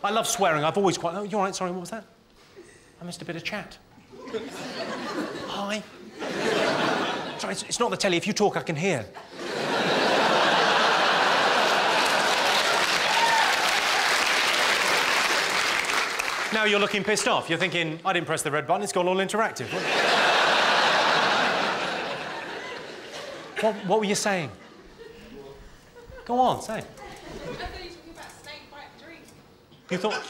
I love swearing. I've always quite... Oh, you're all right, sorry, what was that? I missed a bit of chat. Hi. Sorry, it's not the telly. If you talk, I can hear. Now you're looking pissed off. You're thinking, I didn't press the red button, it's gone all interactive. What were you saying? Go on, say it. I thought you were talking about snake bite drink. You thought...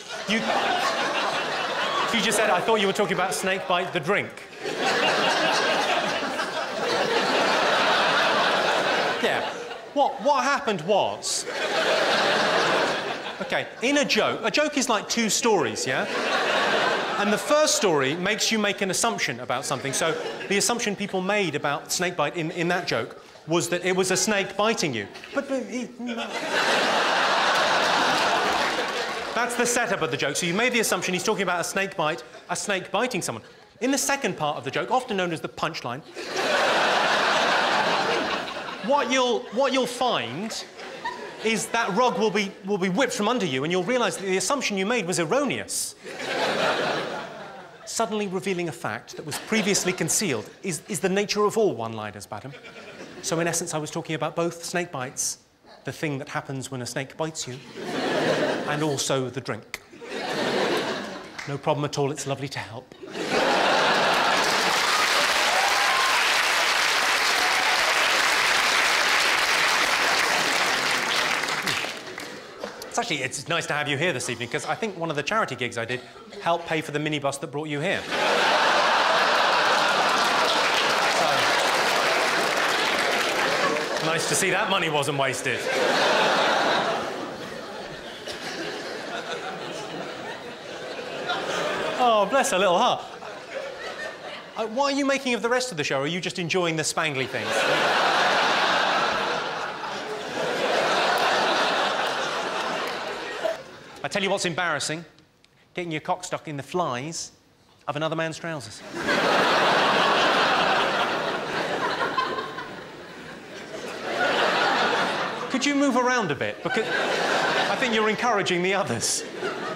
You just said, I thought you were talking about snake bite the drink. Yeah. What happened was... OK, in a joke is like two stories, yeah? And the first story makes you make an assumption about something. So the assumption people made about snake bite in that joke was that it was a snake biting you. But that's the setup of the joke. So you made the assumption he's talking about a snake biting someone. In the second part of the joke, often known as the punchline, what you'll find is that rug will be whipped from under you, and you'll realise that the assumption you made was erroneous. Suddenly revealing a fact that was previously concealed is the nature of all one-liners, madam. So, in essence, I was talking about both snake bites, the thing that happens when a snake bites you, and also the drink. No problem at all, it's lovely to help. It's nice to have you here this evening, because I think one of the charity gigs I did helped pay for the minibus that brought you here. So, nice to see that money wasn't wasted. Oh, bless her little heart. What are you making of the rest of the show? Or are you just enjoying the spangly things? I tell you what's embarrassing, getting your cock stuck in the flies of another man's trousers. Could you move around a bit? Because I think you're encouraging the others.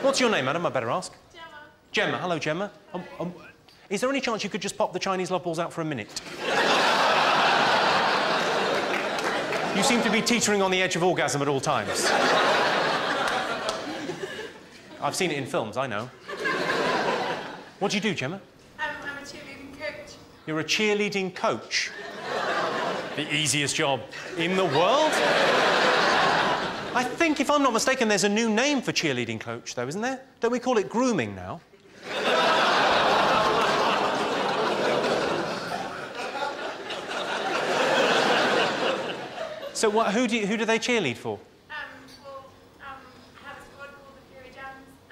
What's your name, madam? I better ask. Gemma. Gemma. Hello, Gemma. Is there any chance you could just pop the Chinese love balls out for a minute? You seem to be teetering on the edge of orgasm at all times. I've seen it in films, I know. What do you do, Gemma? I'm a cheerleading coach. You're a cheerleading coach? The easiest job in the world? I think, if I'm not mistaken, there's a new name for cheerleading coach, though, isn't there? Don't we call it grooming now? So who do they cheerlead for?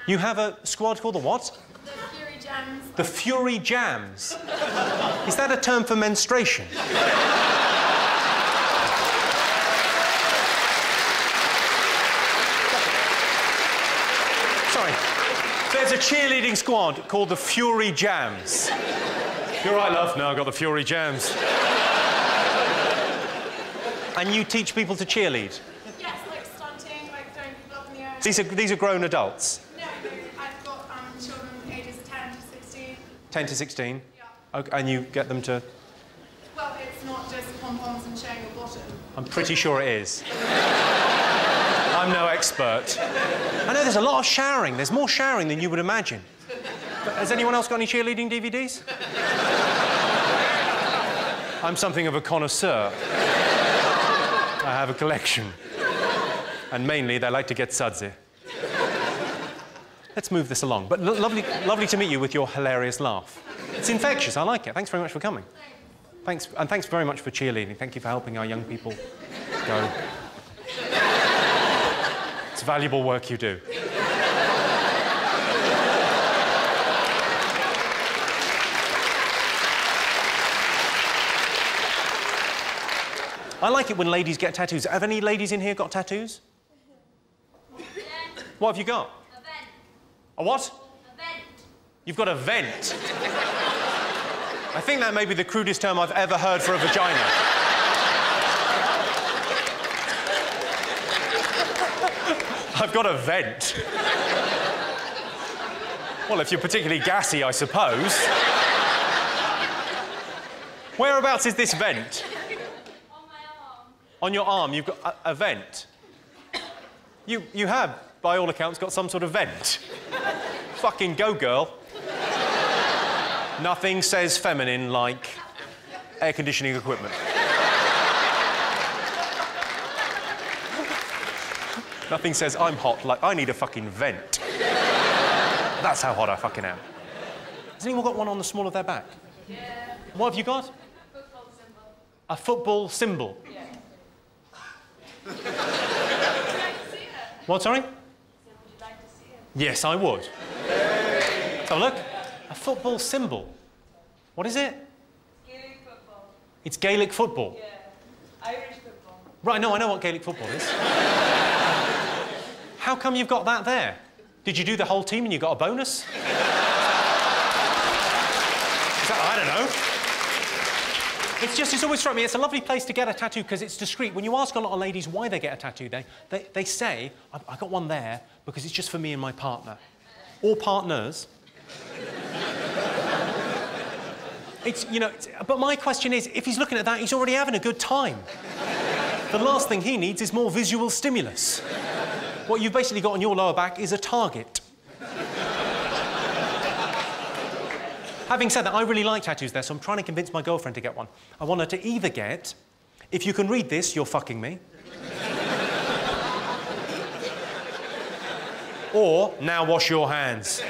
You have a squad called the what? The Fury Jams. The Fury Jams? Is that a term for menstruation? Sorry. There's a cheerleading squad called the Fury Jams. You're right, love. No, I've got the Fury Jams. And you teach people to cheerlead? Yes, like stunting, like throwing people up in the air. These are grown adults? No, I've got children ages 10 to 16. 10 to 16? Yeah. Okay, and you get them to... Well, it's not just pom-poms and showing your bottom. I'm pretty sure it is. I'm no expert. I know there's a lot of showering. There's more showering than you would imagine. But has anyone else got any cheerleading DVDs? I'm something of a connoisseur. I have a collection. And mainly, they like to get sudsy. Let's move this along. But lovely to meet you with your hilarious laugh. It's infectious. I like it. Thanks very much for coming. Thanks. And thanks very much for cheerleading. Thank you for helping our young people go. It's valuable work you do. I like it when ladies get tattoos. Have any ladies in here got tattoos? Yeah. What have you got? A vent. A what? A vent. You've got a vent. I think that may be the crudest term I've ever heard for a vagina. I've got a vent. Well, if you're particularly gassy, I suppose. Whereabouts is this vent? On my arm. On your arm, you've got a vent. You have, by all accounts, got some sort of vent. Fucking go, girl. Nothing says feminine like air conditioning equipment. Nothing says I'm hot like I need a fucking vent. That's how hot I fucking am. Has anyone got one on the small of their back? Yeah. What have you got? Football symbol. A football symbol. Yeah. Would you like to see it? What, sorry? So would you like to see it? Yes, I would. Let's have a look. A football symbol. What is it? Gaelic football. It's Gaelic football. Yeah. Irish football. Right, no, I know what Gaelic football is. How come you've got that there? Did you do the whole team and you got a bonus? I don't know. It's always struck me, it's a lovely place to get a tattoo because it's discreet. When you ask a lot of ladies why they get a tattoo, they say, I got one there because it's just for me and my partner. Or partners. But my question is, if he's looking at that, he's already having a good time. The last thing he needs is more visual stimulus. What you've basically got on your lower back is a target. Having said that, I really like tattoos there, so I'm trying to convince my girlfriend to get one. I want her to either get, if you can read this, you're fucking me. Or, now wash your hands.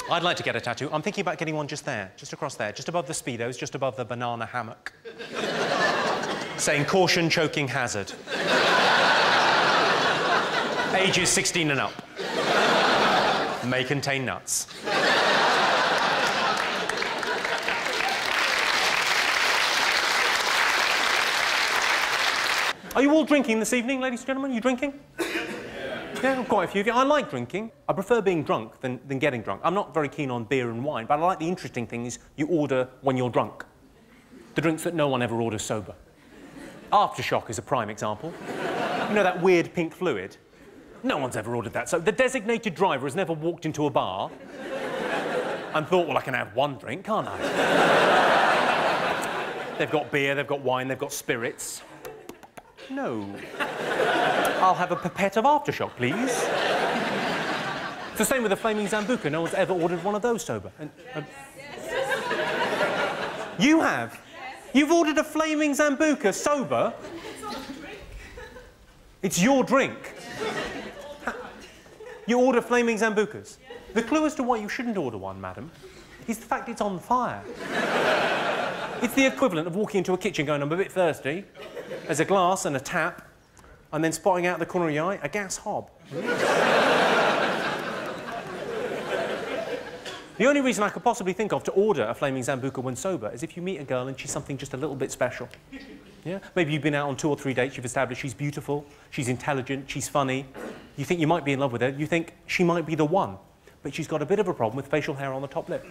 I'd like to get a tattoo. I'm thinking about getting one just there, just across there, just above the Speedos, just above the banana hammock. Saying, caution, choking hazard. Ages 16 and up. May contain nuts. Are you all drinking this evening, ladies and gentlemen? Are you drinking? Yeah, quite a few of you. I like drinking. I prefer being drunk than getting drunk. I'm not very keen on beer and wine, but I like the interesting thing is you order when you're drunk. The drinks that no one ever orders sober. Aftershock is a prime example. You know that weird pink fluid? No one's ever ordered that. So the designated driver has never walked into a bar and thought, well, I can have one drink, can't I? They've got beer, they've got wine, they've got spirits. No. I'll have a pipette of Aftershock, please. It's the same with the Flaming Zambuca. No one's ever ordered one of those sober. You have? You've ordered a Flaming Zambuca sober? It's not a drink. It's your drink? You order Flaming Zambucas? Yeah. The clue as to why you shouldn't order one, madam, is the fact it's on fire. It's the equivalent of walking into a kitchen going, I'm a bit thirsty. There's a glass and a tap, and then spotting out the corner of your eye, a gas hob. The only reason I could possibly think of to order a Flaming Zambuca when sober is if you meet a girl and she's something just a little bit special. Yeah? Maybe you've been out on 2 or 3 dates, you've established she's beautiful, she's intelligent, she's funny. You think you might be in love with her, you think she might be the one, but she's got a bit of a problem with facial hair on the top lip.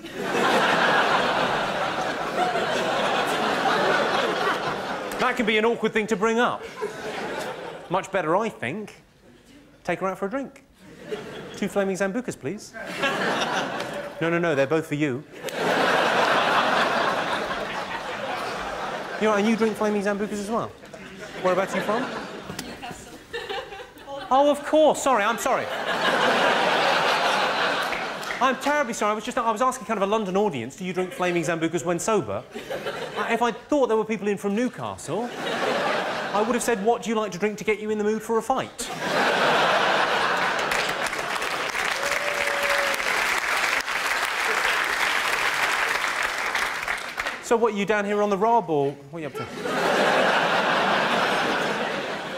That can be an awkward thing to bring up. Much better, I think, take her out for a drink. 2 Flaming Zambucas, please. No, they're both for you. You know, and you drink Flaming Zambucas as well? Whereabouts are you from? Newcastle. Oh, of course. Sorry, I'm sorry. I'm terribly sorry. I was asking kind of a London audience, do you drink Flaming Zambucas when sober? If I thought there were people in from Newcastle, I would have said, what do you like to drink to get you in the mood for a fight? So what, are you down here on the Rob, or what are you up to?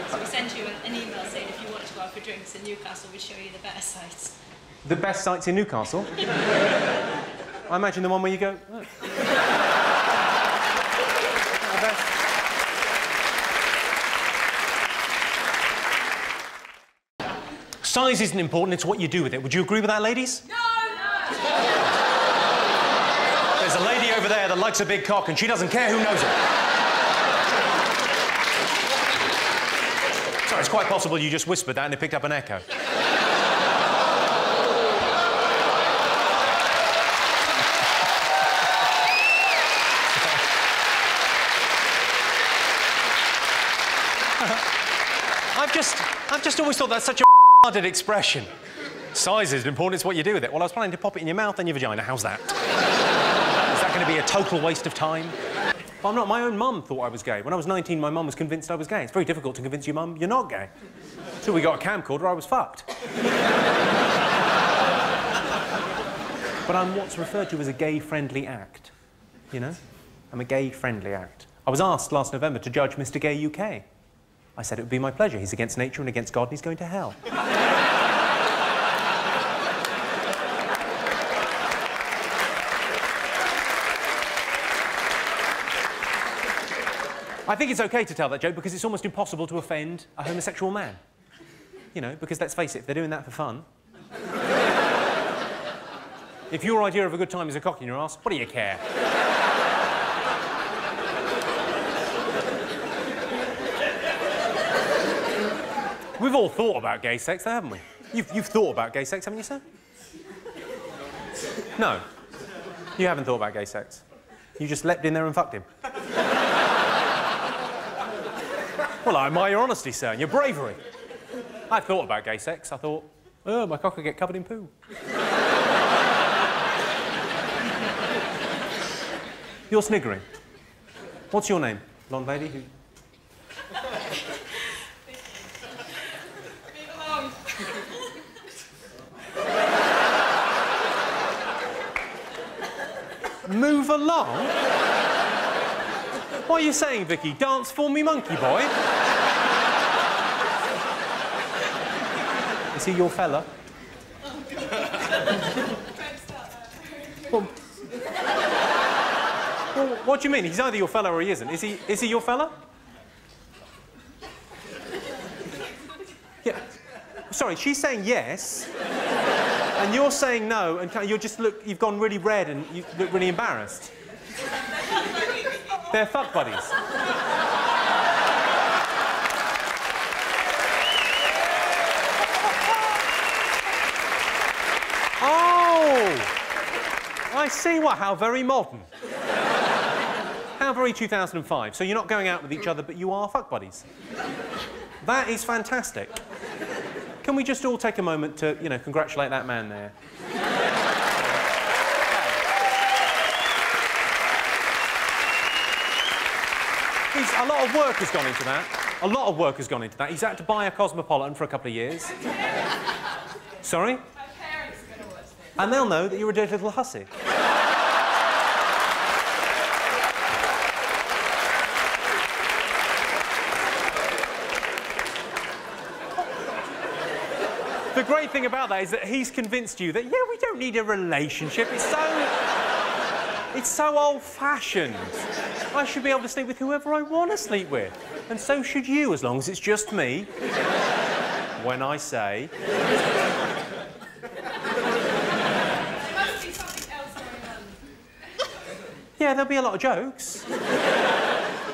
So we sent you an email saying if you wanted to go out for drinks in Newcastle, we'd show you the better sites. The best sites in Newcastle? I imagine the one where you go... Oh. The best. Size isn't important, it's what you do with it. Would you agree with that, ladies? No! There's a lady over there that likes a big cock and she doesn't care who knows it. Sorry, it's quite possible you just whispered that and it picked up an echo. I've just always thought that's such a harded expression. Size isn't important, it's what you do with it. Well, I was planning to pop it in your mouth and your vagina. How's that? Is that going to be a total waste of time? Well, I'm not. My own mum thought I was gay. When I was 19, my mum was convinced I was gay. It's very difficult to convince your mum you're not gay. Until we got a camcorder, I was fucked. But I'm what's referred to as a gay-friendly act. You know? I'm a gay-friendly act. I was asked last November to judge Mr. Gay UK. I said it would be my pleasure. He's against nature and against God, and he's going to hell. I think it's OK to tell that joke because it's almost impossible to offend a homosexual man. You know, because let's face it, they're doing that for fun. If your idea of a good time is a cock in your arse, what do you care? We've all thought about gay sex, though, haven't we? You've thought about gay sex, haven't you, sir? No. You haven't thought about gay sex. You just leapt in there and fucked him. Well, I admire your honesty, sir, and your bravery. I thought about gay sex. I thought, oh, my cock will get covered in poo. You're sniggering. What's your name, blonde lady? Leave alone. Move along? What are you saying, Vicky? Dance for me, monkey boy? Is he your fella? Oh, God. Well, what do you mean? He's either your fella or he isn't. Is he your fella? Yeah. Sorry, she's saying yes, and you're saying no, and you've gone really red and you look really embarrassed. They're fuck buddies. Oh! I see. What? How very modern. How very 2005. So you're not going out with each other, but you are fuck buddies. That is fantastic. Can we just all take a moment to, you know, congratulate that man there? A lot of work has gone into that. A lot of work has gone into that. He's had to buy a Cosmopolitan for a couple of years. Sorry? My parents are going to watch this. And they'll know that you're a dirty little hussy. The great thing about that is that he's convinced you that, yeah, we don't need a relationship. It's so old-fashioned. I should be able to sleep with whoever I want to sleep with. And so should you, as long as it's just me. When I say... There must be something else going on. Yeah, there'll be a lot of jokes.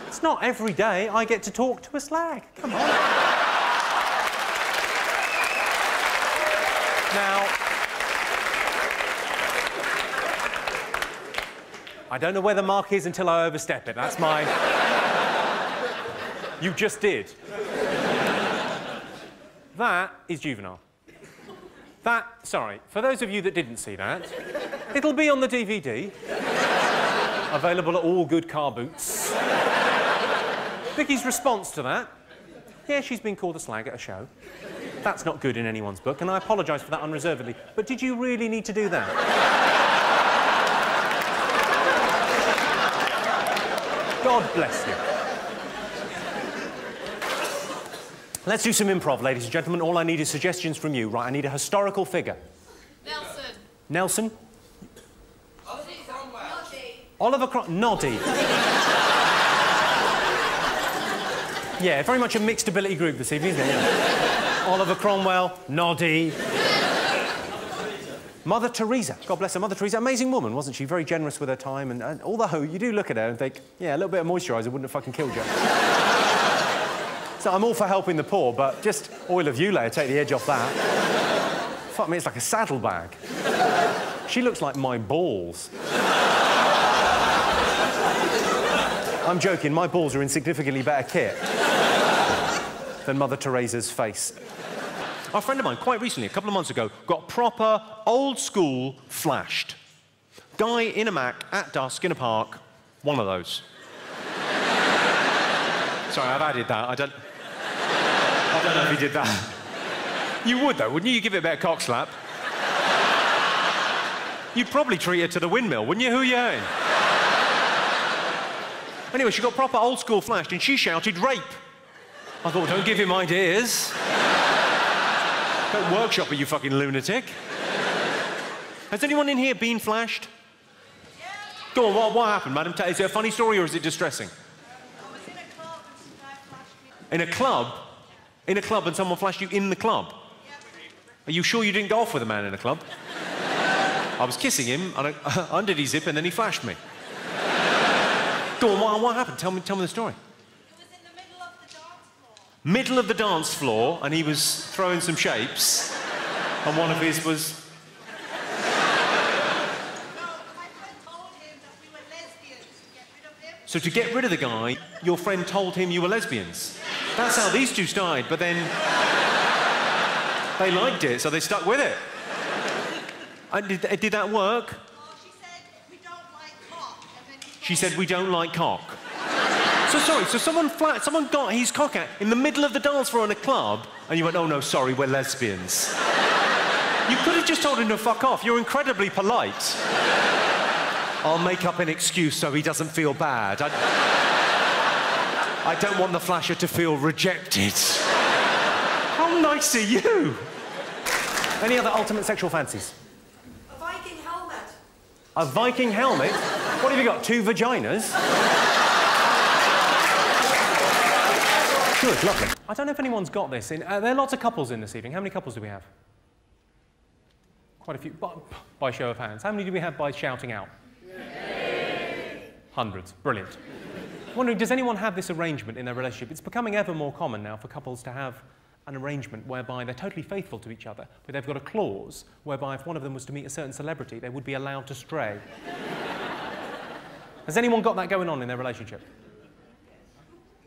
It's not every day I get to talk to a slag. Come on. Now... I don't know where the mark is until I overstep it. That's my... You just did. That is juvenile. Sorry, for those of you that didn't see that, it'll be on the DVD. Available at all good car boots. Vicky's response to that, yeah, she's been called a slag at a show. That's not good in anyone's book, and I apologise for that unreservedly. But did you really need to do that? God bless you. Let's do some improv, ladies and gentlemen. All I need is suggestions from you. Right, I need a historical figure. Nelson. Nelson? Oliver Oliver Noddy. Yeah, very much a mixed ability group this evening, isn't it? Yeah. Oliver Cromwell, Noddy. Mother Teresa. God bless her. Mother Teresa, amazing woman, wasn't she? Very generous with her time. And although you do look at her and think, yeah, a little bit of moisturiser wouldn't have fucking killed you. So I'm all for helping the poor, but just oil of Ulay, take the edge off that. Fuck me, it's like a saddlebag. She looks like my balls. I'm joking, my balls are in significantly better kit. than Mother Teresa's face. A friend of mine, quite recently, a couple of months ago, got proper old-school flashed. Guy in a Mac, at dusk, in a park, one of those. Sorry, I've added that. I don't know if he did that. You would, though, wouldn't you? You'd give it a bit of cock slap. You'd probably treat her to the windmill, wouldn't you? Who are you hurting? Anyway, she got proper old-school flashed, and she shouted, rape. I thought, don't give him ideas. Don't workshop it, you fucking lunatic. Has anyone in here been flashed? Yeah. Go on, what happened, madam? Is it a funny story, or is it distressing? I was in a club and some guy flashed me. In a club? In a club and someone flashed you in the club? Yeah. Are you sure you didn't go off with a man in a club? I was kissing him, and I undid his zip, and then he flashed me. Go on, what happened? Tell me the story. It was in the middle of the dance floor. Middle of the dance floor, and he was throwing some shapes, and one of his was... No, my friend told him that we were lesbians to get rid of him. So to get rid of the guy, your friend told him you were lesbians. That's how these two started, but then... they liked it, so they stuck with it. And did that work? Oh, she said, we don't like cock. And then he She said, we don't like cock. So sorry, so someone got his cock out in the middle of the dance floor in a club, and you went, oh no, sorry, we're lesbians. You could have just told him to fuck off. You're incredibly polite. I'll make up an excuse so he doesn't feel bad. I don't want the flasher to feel rejected. How nice are you? Any other ultimate sexual fancies? a Viking helmet. A Viking helmet? What have you got, 2 vaginas? Good, lovely. I don't know if anyone's got this. There are lots of couples in this evening. How many couples do we have? Quite a few. By show of hands. How many do we have by shouting out? Hundreds. Brilliant. I'm wondering, does anyone have this arrangement in their relationship? It's becoming ever more common now for couples to have an arrangement whereby they're totally faithful to each other, but they've got a clause whereby if one of them was to meet a certain celebrity, they would be allowed to stray. Has anyone got that going on in their relationship?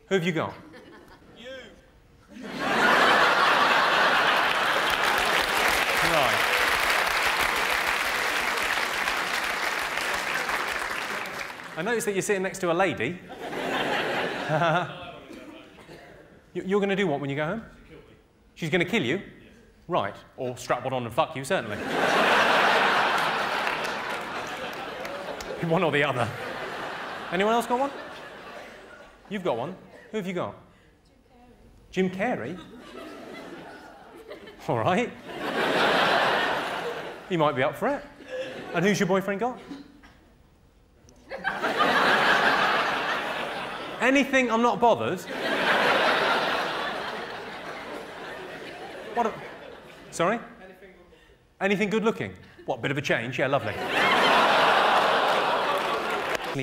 Who have you got? You. Right. I noticed that you're sitting next to a lady. You're going to do what when you go home? She's going to kill you? Right. Or strap one on and fuck you, certainly. One or the other. Anyone else got one? You've got one. Who have you got? Jim Carrey. All right. He might be up for it. And who's your boyfriend got? Anything, I'm not bothered. What? Sorry? Anything good looking? What, bit of a change? Yeah, lovely.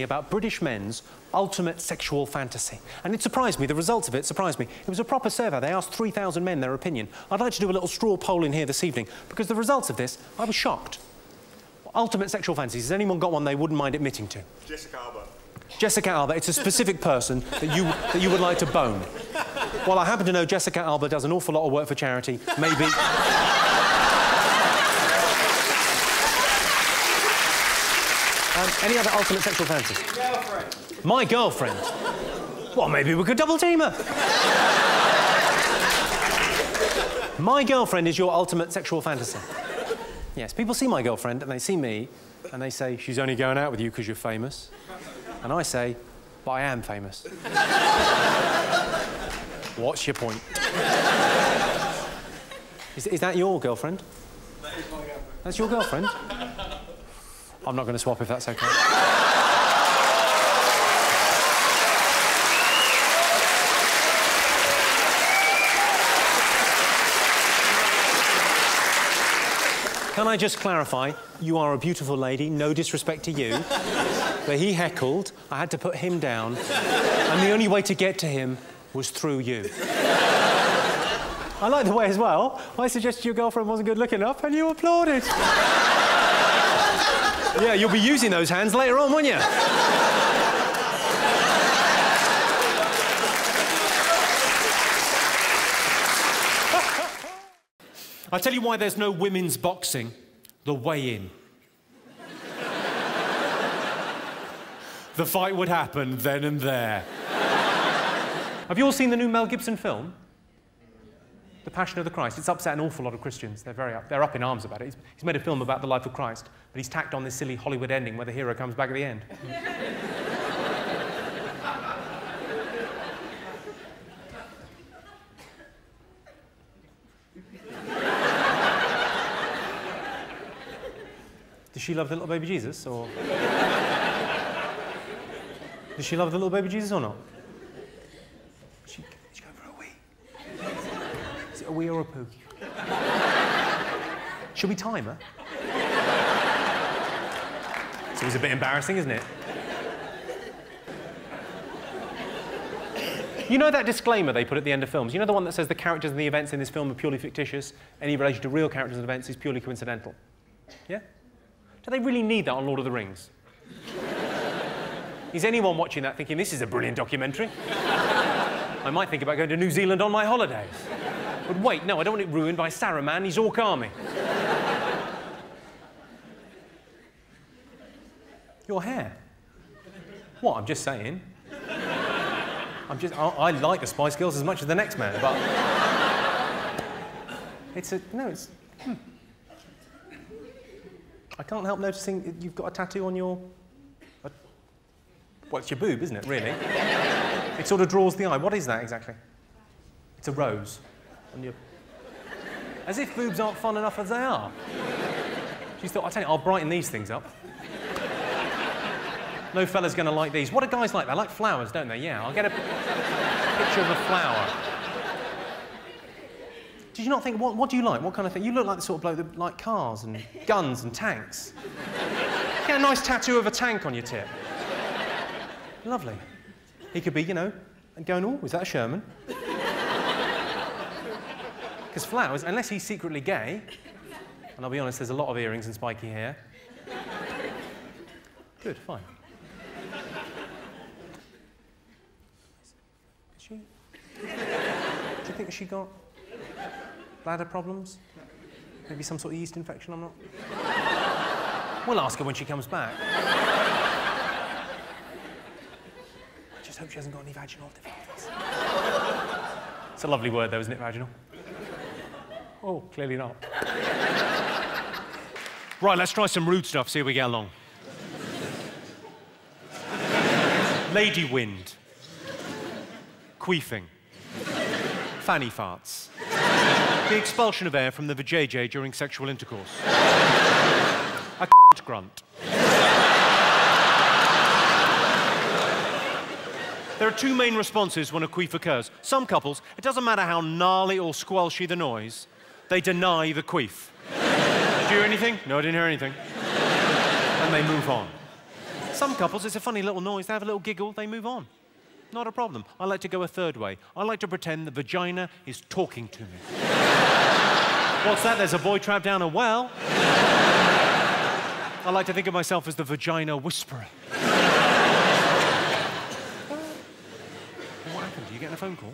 About British men's ultimate sexual fantasy. And it surprised me, the results of it surprised me. It was a proper survey. They asked 3,000 men their opinion. I'd like to do a little straw poll in here this evening, because the results of this, I was shocked. Ultimate sexual fantasies. Has anyone got one they wouldn't mind admitting to? Jessica Alba. Jessica Alba. It's a specific person that you would like to bone. Well, I happen to know Jessica Alba does an awful lot of work for charity. Maybe... any other ultimate sexual fantasy? Girlfriend. My girlfriend? Well, maybe we could double team her. My girlfriend is your ultimate sexual fantasy. Yes, people see my girlfriend and they see me and they say, she's only going out with you because you're famous. And I say, but I am famous. What's your point? Is that your girlfriend? That is my girlfriend. That's your girlfriend? I'm not going to swap if that's okay. Can I just clarify, you are a beautiful lady, no disrespect to you, but he heckled, I had to put him down, and the only way to get to him was through you. I like the way as well, I suggested your girlfriend wasn't good looking enough, and you applauded. Yeah, you'll be using those hands later on, won't you? I'll tell you why there's no women's boxing. The weigh-in. The fight would happen then and there. Have you all seen the new Mel Gibson film? The Passion of the Christ. It's upset an awful lot of Christians. They're up in arms about it. He's made a film about the life of Christ, but he's tacked on this silly Hollywood ending where the hero comes back at the end. Does she love the little baby Jesus, or...? Does she love the little baby Jesus or not? Did she go for a wee? Is it a wee or a poo? Should we time her? It's always a bit embarrassing, isn't it? You know that disclaimer they put at the end of films? You know the one that says the characters and the events in this film are purely fictitious, any relation to real characters and events is purely coincidental? Yeah? Do they really need that on Lord of the Rings? Is anyone watching that thinking, this is a brilliant documentary? I might think about going to New Zealand on my holidays. But wait, no, I don't want it ruined by Saruman, his Orc army. Your hair? What, I'm just saying. I like the Spice Girls as much as the next man, but... I can't help noticing you've got a tattoo on your... Well, it's your boob, isn't it, really? It sort of draws the eye. What is that, exactly? It's a rose on your... As if boobs aren't fun enough as they are. She's thought, I'll tell you, I'll brighten these things up. No fella's going to like these. What do guys like? They like flowers, don't they? Yeah, I'll get a picture of a flower. Did you not think, what do you like? What kind of thing? You look like the sort of bloke that like cars and guns and tanks. Get a nice tattoo of a tank on your tip. Lovely. He could be, you know, and going, oh, is that a Sherman? Because flowers, unless he's secretly gay, and I'll be honest, there's a lot of earrings and spiky hair. Good, fine. Is she... Do you think she got bladder problems? Maybe some sort of yeast infection, I'm not... We'll ask her when she comes back. I just hope she hasn't got any vaginal difficulties. It's a lovely word, though, isn't it, vaginal? Oh, clearly not. Right, let's try some rude stuff, see how we get along. Lady wind. Queefing. Fanny farts. The expulsion of air from the vajayjay during sexual intercourse. A grunt. There are two main responses when a queef occurs. Some couples, it doesn't matter how gnarly or squelchy the noise, they deny the queef. Did you hear anything? No, I didn't hear anything. And they move on. Some couples, it's a funny little noise, they have a little giggle, they move on. Not a problem. I like to go a third way. I like to pretend the vagina is talking to me. What's that? There's a boy trapped down a well. I like to think of myself as the vagina whisperer. What happened? Are you getting a phone call?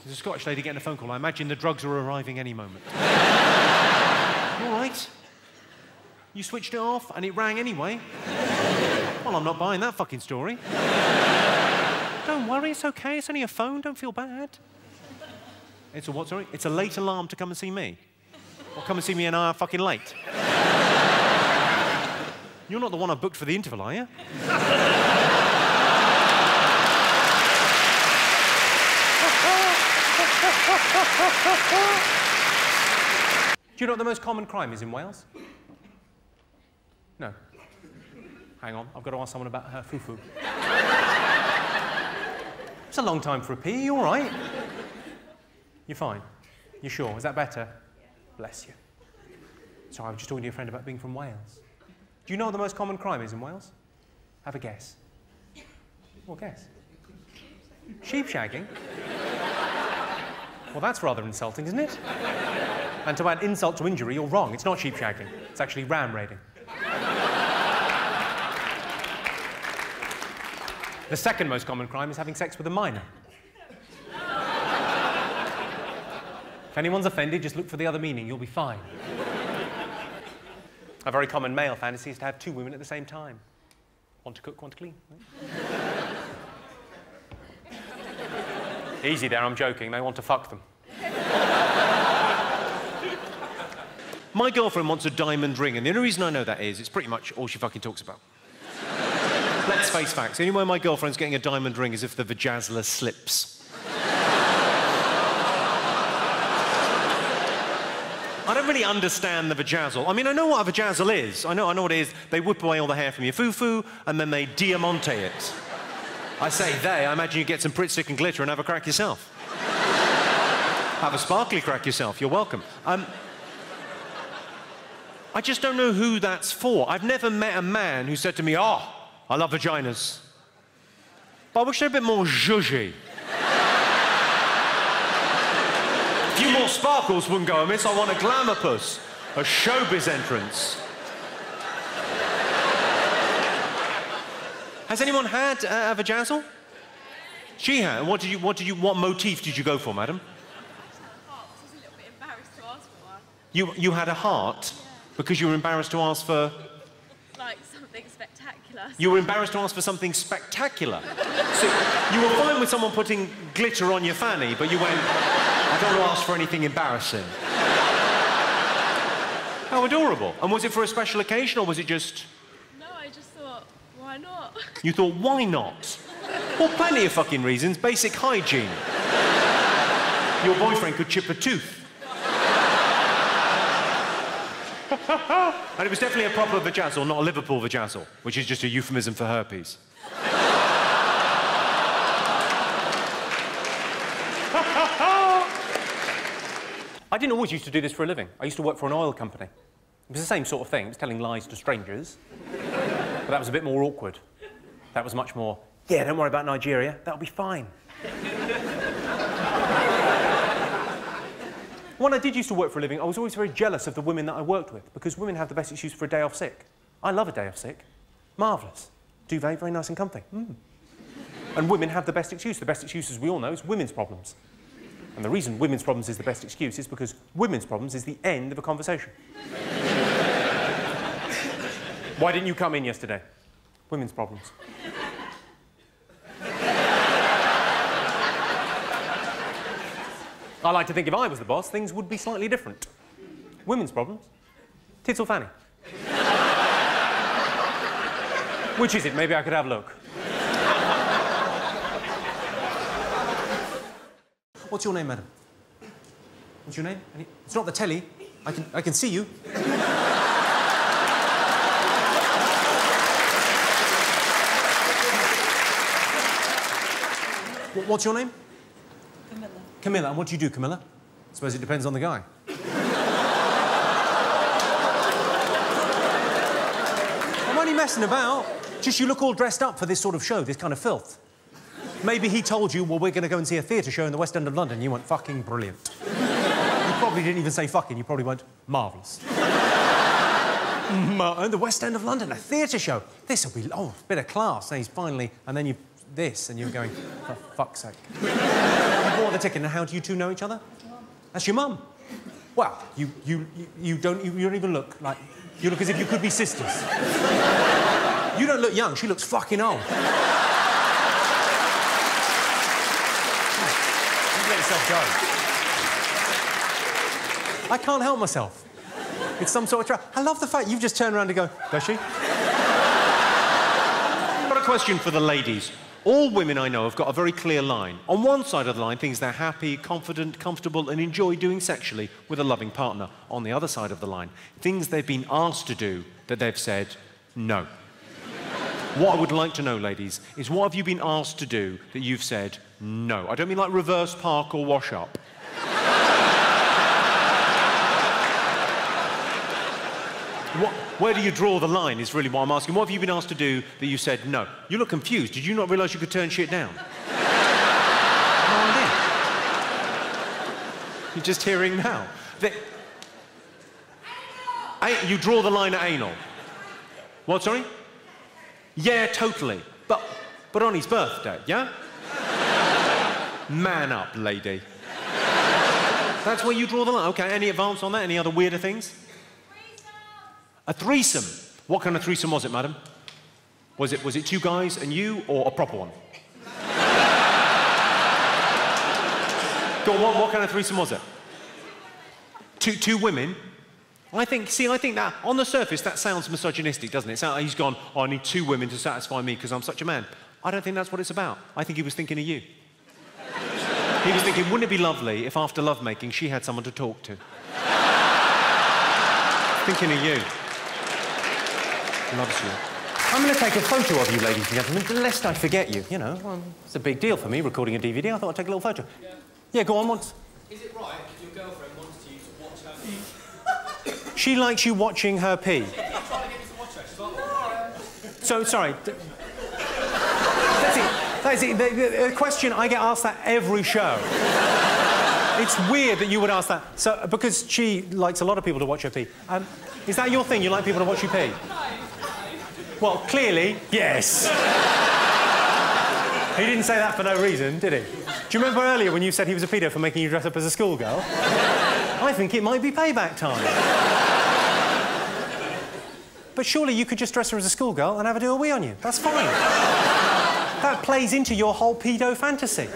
There's a Scottish lady getting a phone call. I imagine the drugs are arriving any moment. You all right? You switched it off and it rang anyway? Well, I'm not buying that fucking story. Don't worry, it's okay. It's only a phone. Don't feel bad. It's a what, sorry? It's a late alarm to come and see me. Or come and see me an hour fucking late. You're not the one I booked for the interval, are you? Do you know what the most common crime is in Wales? No. Hang on, I've got to ask someone about her foo-foo. It's a long time for a pee, you all right? You're fine? You sure? Is that better? Bless you. Sorry, I was just talking to your friend about being from Wales. Do you know what the most common crime is in Wales? Have a guess. What guess? Sheep shagging? Well, that's rather insulting, isn't it? And to add insult to injury, you're wrong. It's not sheep shagging. It's actually ram raiding. The second most common crime is having sex with a minor. If anyone's offended, just look for the other meaning. You'll be fine. A very common male fantasy is to have 2 women at the same time. One to cook, one to clean. Easy there, I'm joking. They want to fuck them. My girlfriend wants a diamond ring, and the only reason I know that is it's pretty much all she fucking talks about. Let's face facts. The only way my girlfriend's getting a diamond ring is if the vajazzler slips. I don't really understand the vajazzle. I mean, I know what a vajazzle is. I know what it is. They whip away all the hair from your foo-foo, and then they diamante it. I say they, I imagine you get some Pritt stick and glitter and have a crack yourself. Have a sparkly crack yourself. You're welcome. I just don't know who that's for. I've never met a man who said to me, "Oh, I love vaginas. But I wish they're a bit more zhuzhy. A few more sparkles wouldn't go amiss. I want a glamour puss, a showbiz entrance." Has anyone had a vajazzle? She had. What motif did you go for, madam? I was a little bit embarrassed to ask for one. You had a heart? Because you were embarrassed to ask for... Like something spectacular. You were embarrassed to ask for something spectacular. So you were fine with someone putting glitter on your fanny, but you went, "I don't want to ask for anything embarrassing." How adorable. And was it for a special occasion, or was it just... No, I just thought, why not? You thought, why not? Well, plenty of fucking reasons. Basic hygiene. Your boyfriend could chip a tooth. And it was definitely a proper vajazzle, not a Liverpool vajazzle, which is just a euphemism for herpes. I didn't always used to do this for a living. I used to work for an oil company. It was the same sort of thing. It was telling lies to strangers. But that was a bit more awkward. That was much more, "Yeah, don't worry about Nigeria. That'll be fine." When I did used to work for a living, I was always very jealous of the women that I worked with, because women have the best excuse for a day off sick. I love a day off sick. Marvellous. Duvet, very nice and comfy. And women have the best excuse. The best excuse, as we all know, is women's problems. And the reason women's problems is the best excuse is because women's problems is the end of a conversation. Why didn't you come in yesterday? Women's problems. I like to think if I was the boss, things would be slightly different. Women's problems? Tits or fanny? Which is it? Maybe I could have a look. What's your name, madam? What's your name? It's not the telly. I can see you. What's your name? Camilla. Camilla. And what do you do, Camilla? I suppose it depends on the guy. I'm only messing about. Just you look all dressed up for this sort of show, this kind of filth. Maybe he told you, "Well, we're going to go and see a theatre show in the West End of London." You went, "Fucking brilliant." You probably didn't even say fucking, you probably went, "Marvellous." The West End of London, a theatre show. This'll be, oh, a bit of class. And he's finally, and then you, this, and you're going, for fuck's sake. You bought the ticket, and how do you two know each other? That's your mum. Well, you don't even look like, you look as if you could be sisters. You don't look young, she looks fucking old. Let yourself go. I can't help myself. It's some sort of trap. I love the fact you've just turned around to go, "Does she?" Got a question for the ladies. All women I know have got a very clear line. On one side of the line, things they're happy, confident, comfortable, and enjoy doing sexually with a loving partner. On the other side of the line, things they've been asked to do that they've said no. What I would like to know, ladies, is what have you been asked to do that you've said no? I don't mean like reverse park or wash up. Where do you draw the line is really what I'm asking. What have you been asked to do that you said no? You look confused. Did you not realise you could turn shit down? No idea. You're just hearing now. You draw the line at anal. What, sorry? Yeah, totally. But on his birthday, yeah? Man up, lady. That's where you draw the line. OK, any advance on that? Any other weirder things? A threesome. What kind of threesome was it, madam? Was it two guys and you, or a proper one? Go on, what kind of threesome was it? Two women? I think that, on the surface, that sounds misogynistic, doesn't it? He's gone, oh, I need two women to satisfy me because I'm such a man. I don't think that's what it's about. I think he was thinking of you. He was thinking, wouldn't it be lovely if after lovemaking she had someone to talk to? Thinking of you. Loves you. I'm going to take a photo of you, ladies and gentlemen, lest I forget you. You know, it's a big deal for me, recording a DVD. I thought I'd take a little photo. Yeah, go on, once. Is it right if your girlfriend wants you to watch her pee? She likes you watching her pee. You're trying to get me to watch her. She's like, no. So, sorry. That's it. The question, I get asked that every show. It's weird that you would ask that. So, because she likes a lot of people to watch her pee. Is that your thing? You like people to watch you pee? Well, clearly, yes. He didn't say that for no reason, did he? Do you remember earlier when you said he was a pedo for making you dress up as a schoolgirl? I think it might be payback time. But surely you could just dress her as a schoolgirl and have her do a wee on you. That's fine. That plays into your whole pedo fantasy.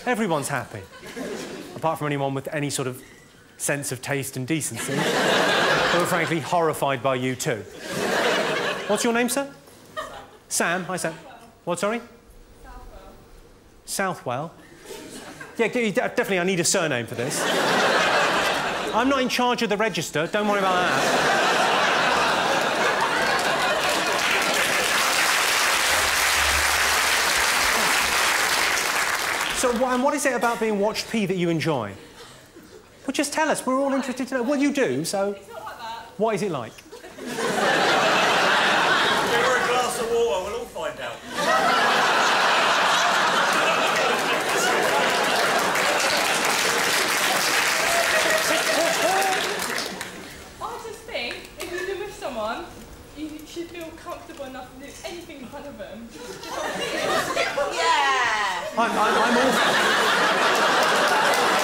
Everyone's happy. Apart from anyone with any sort of sense of taste and decency. Who are frankly horrified by you too. What's your name, sir? Sam. Hi, Sam. What, sorry? Southwell. Yeah, definitely I need a surname for this. I'm not in charge of the register, don't worry about that. So, and what is it about being watched pee that you enjoy? Well, just tell us, we're all interested to know. Well, you do, so... It's not like that. What is it like? You should feel comfortable enough to do anything in front of them. Yeah!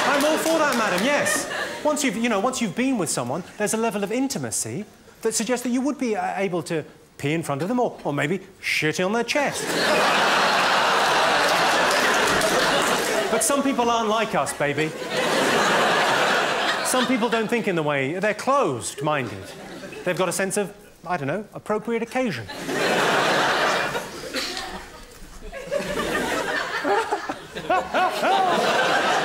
I'm all for that, madam, yes. Once you've been with someone, there's a level of intimacy that suggests that you would be able to pee in front of them or maybe shit on their chest. But some people aren't like us, baby. Some people don't think in the way... They're closed-minded. They've got a sense of, I don't know, appropriate occasion.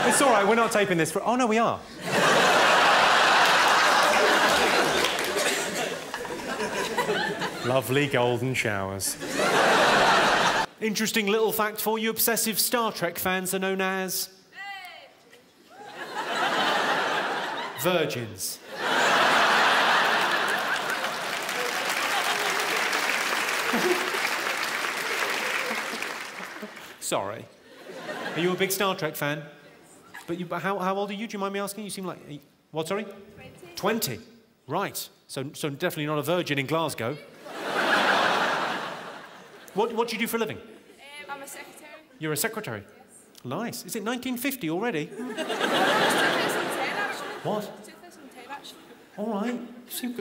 It's all right, we're not taping this for... Oh, no, we are. Lovely golden showers. Interesting little fact for you, obsessive Star Trek fans are known as... virgins. Sorry. Are you a big Star Trek fan? But how old are you? Do you mind me asking? You seem like... What, sorry? 20. 20? Right. So definitely not a virgin in Glasgow. What do you do for a living? I'm a secretary. You're a secretary? Yes. Nice. Is it 1950 already? 2010, actually. What? 2010, actually. All right.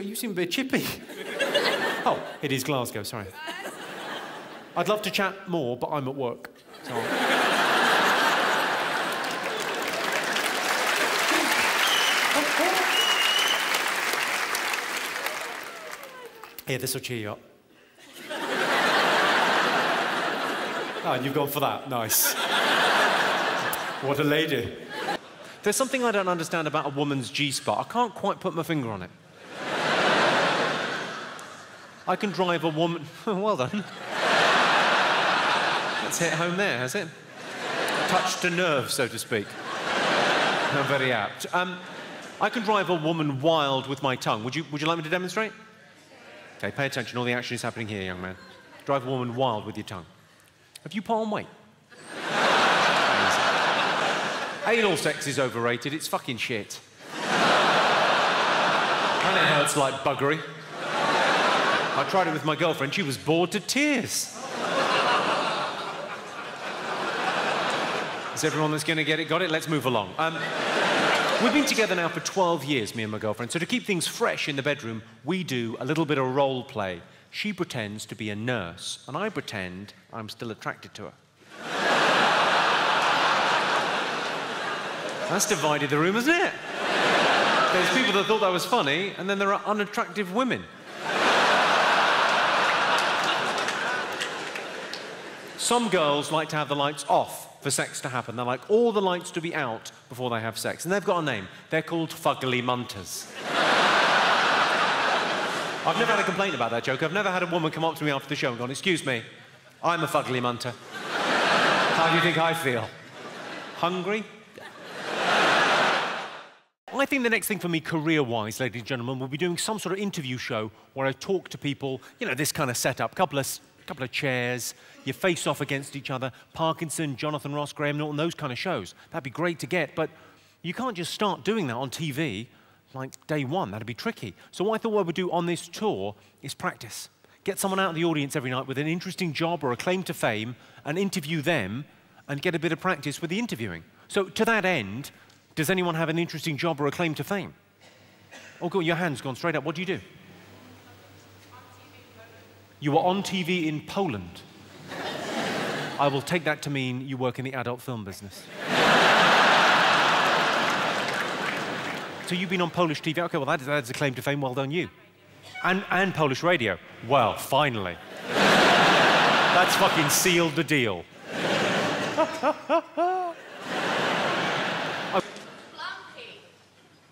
You seem a bit chippy. Oh, it is Glasgow, sorry. I'd love to chat more, but I'm at work. So... Here, this will cheer you up. Oh, you've gone for that. Nice. What a lady. There's something I don't understand about a woman's G-spot. I can't quite put my finger on it. I can drive a woman... Well done. That's hit home there, has it? Touched a nerve, so to speak. I'm very apt. I can drive a woman wild with my tongue. Would you like me to demonstrate? OK, pay attention. All the action is happening here, young man. Drive a woman wild with your tongue. Have you put on weight? Anal sex is overrated. It's fucking shit. And it hurts like buggery. I tried it with my girlfriend. She was bored to tears. Is everyone that's going to get it got it? Let's move along. We've been together now for 12 years, me and my girlfriend, so to keep things fresh in the bedroom, we do a little bit of role play. She pretends to be a nurse, and I pretend I'm still attracted to her. That's divided the room, hasn't it? There's people that thought that was funny, and then there are unattractive women. Some girls like to have the lights off for sex to happen. They like all the lights to be out before they have sex. And they've got a name. They're called fugly munters. I've never had a complaint about that joke. I've never had a woman come up to me after the show and gone, "Excuse me, I'm a fugly munter. How do you think I feel? Hungry?" I think the next thing for me, career-wise, ladies and gentlemen, will be doing some sort of interview show where I talk to people, you know, this kind of setup, couple of chairs, you face off against each other, Parkinson, Jonathan Ross, Graham Norton, those kind of shows. That'd be great to get, but you can't just start doing that on TV like day one. That'd be tricky. So what I thought I would do on this tour is practice. Get someone out of the audience every night with an interesting job or a claim to fame and interview them and get a bit of practice with the interviewing. So to that end, does anyone have an interesting job or a claim to fame? Oh, God, your hand's gone straight up. What do you do? You were on TV in Poland. I will take that to mean you work in the adult film business. So you've been on Polish TV. OK, well, that's a claim to fame. Well done, you. And Polish radio. Well, finally. That's fucking sealed the deal.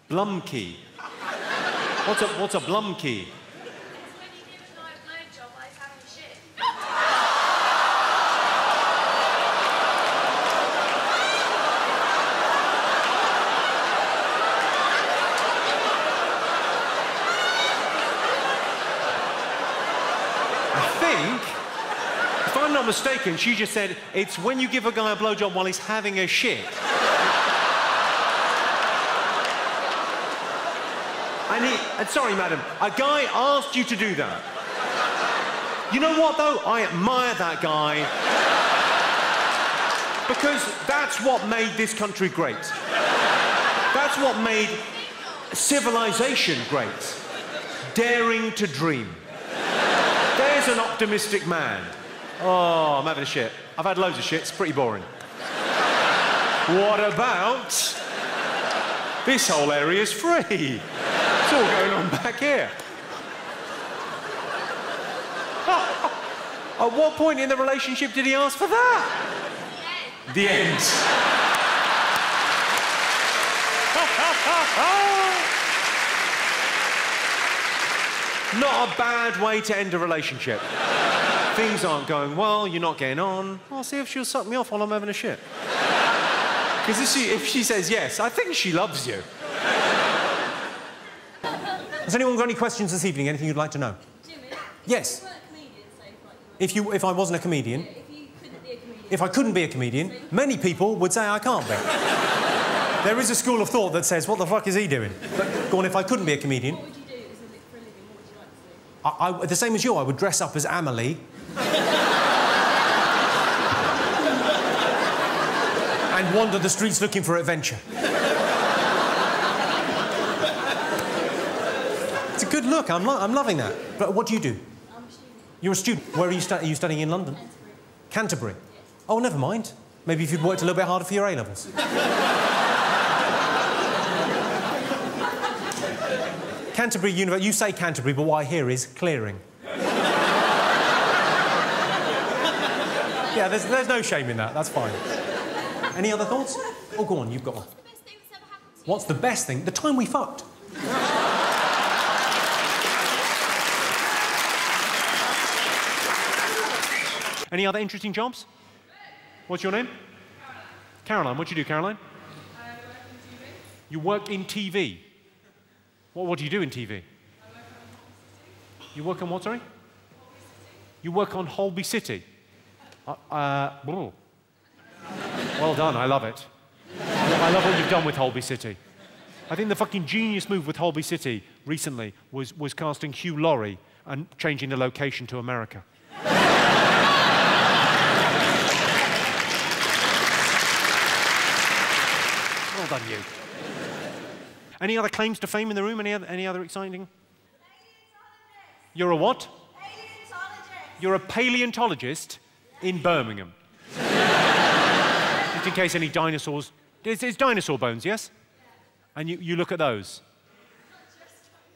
Blumkey. What's a blumkey? If I'm not mistaken, she just said, it's when you give a guy a blowjob while he's having a shit. And sorry, madam, a guy asked you to do that. You know what, though? I admire that guy. Because that's what made this country great. That's what made civilization great. Daring to dream. There's an optimistic man. Oh, I'm having a shit. I've had loads of shit. It's pretty boring. What about... this whole area's free. It's all going on back here. At what point in the relationship did he ask for that? The end. Not a bad way to end a relationship. Things aren't going well, you're not getting on. I'll see if she'll suck me off while I'm having a shit. Because if she says yes, I think she loves you. Has anyone got any questions this evening? Anything you'd like to know? Jimmy? Yes. If you weren't a comedian, say, If I wasn't a comedian? Yeah, if you couldn't be a comedian. If I couldn't be a comedian, many people would say I can't be. There is a school of thought that says, what the fuck is he doing? But go on, if I couldn't be a comedian... What would you do for a living? What would you like to do? the same as you, I would dress up as Amelie. And wander the streets looking for adventure. It's a good look, I'm loving that. But what do you do? I'm a student. You're a student. Where are you studying? Are you studying in London? Canterbury. Canterbury? Oh, never mind. Maybe if you'd worked a little bit harder for your A-levels. Canterbury University, you say Canterbury, but what I hear is clearing. Yeah, there's no shame in that, that's fine. Any other thoughts? Oh, go on, you've got one. What's the best thing? The time we fucked. Any other interesting jobs? What's your name? Caroline. What do you do, Caroline? I work in TV. You work in TV? What do you do in TV? I work on Holby City. You work on what, sorry? Holby City. You work on Holby City? Well done, I love it. I love what you've done with Holby City. I think the fucking genius move with Holby City recently was casting Hugh Laurie and changing the location to America. Well done, you. Any other claims to fame in the room? Any other exciting? You're a what? Paleontologist. You're a paleontologist in Birmingham. Just in case any dinosaurs... It's dinosaur bones, yes? And you look at those?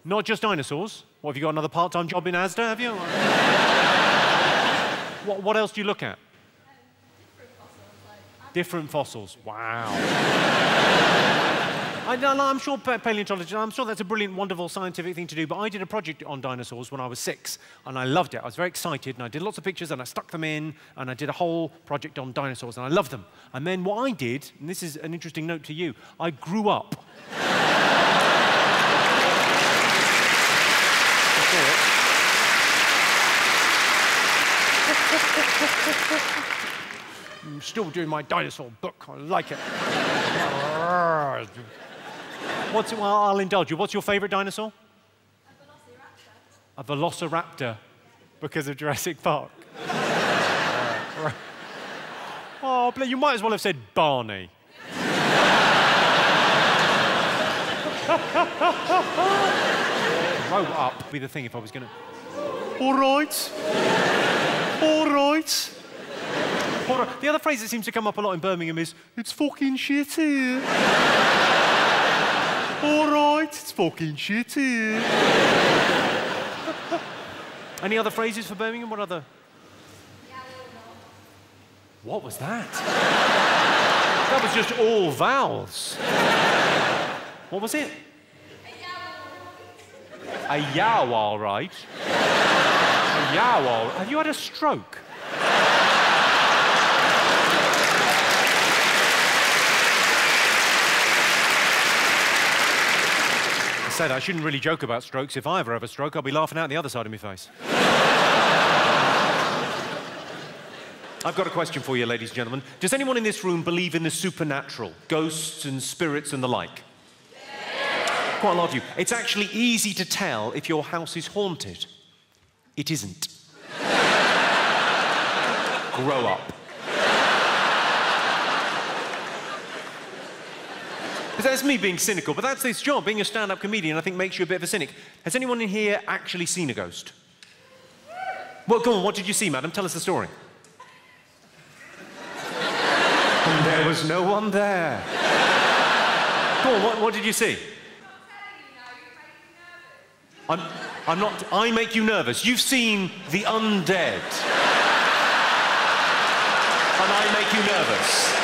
Not just dinosaurs? What, have you got another part-time job in Asda, have you? What else do you look at? Different fossils. Wow. I'm sure paleontologists, I'm sure that's a brilliant, wonderful scientific thing to do, but I did a project on dinosaurs when I was 6, and I loved it. I was very excited, and I did lots of pictures, and I stuck them in, and I did a whole project on dinosaurs, and I loved them. And then what I did, and this is an interesting note to you, I grew up. I'm still doing my dinosaur book. I like it. Well, I'll indulge you. What's your favourite dinosaur? A velociraptor. Because of Jurassic Park. Oh, you might as well have said Barney. Grow up. Be the thing if I was going to... All right. All right. The other phrase that seems to come up a lot in Birmingham is, it's fucking shit here. All right, it's fucking shit here. Any other phrases for Birmingham? What other? What was that? That was just all vowels. What was it? A yow, all right. A yow, all right. Have you had a stroke? I said I shouldn't really joke about strokes. If I ever have a stroke, I'll be laughing out the other side of my face. I've got a question for you, ladies and gentlemen. Does anyone in this room believe in the supernatural? Ghosts and spirits and the like? Yeah. Quite a lot of you. It's actually easy to tell if your house is haunted. It isn't. Grow up. That's me being cynical, but that's this job. Being a stand-up comedian, I think, makes you a bit of a cynic. Has anyone in here actually seen a ghost? Well, go on, what did you see, madam? Tell us the story. And there was no one there. Go on, what did you see? I'm not... I make you nervous. You've seen the undead. And I make you nervous.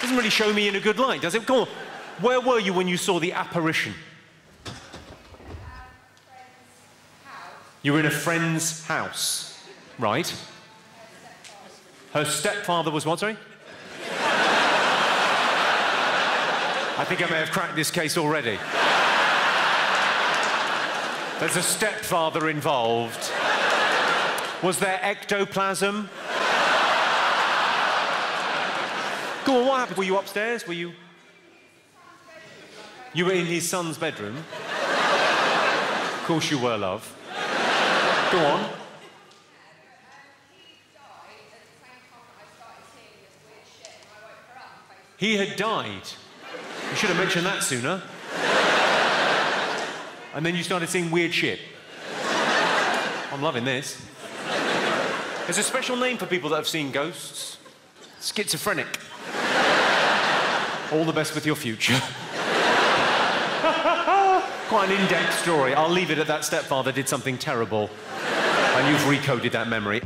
Doesn't really show me in a good light, does it? Come on. Where were you when you saw the apparition? You were in a friend's house. Right. Her stepfather was what, sorry? I think I may have cracked this case already. There's a stepfather involved. Was there ectoplasm? Go on, what happened? Were you upstairs? Were you... You were in his son's bedroom? Of course you were, love. Go on. He had died. You should have mentioned that sooner. And then you started seeing weird shit. I'm loving this. There's a special name for people that have seen ghosts. Schizophrenic. All the best with your future. Quite an in-depth story. I'll leave it at that. Stepfather did something terrible, and you've recoded that memory.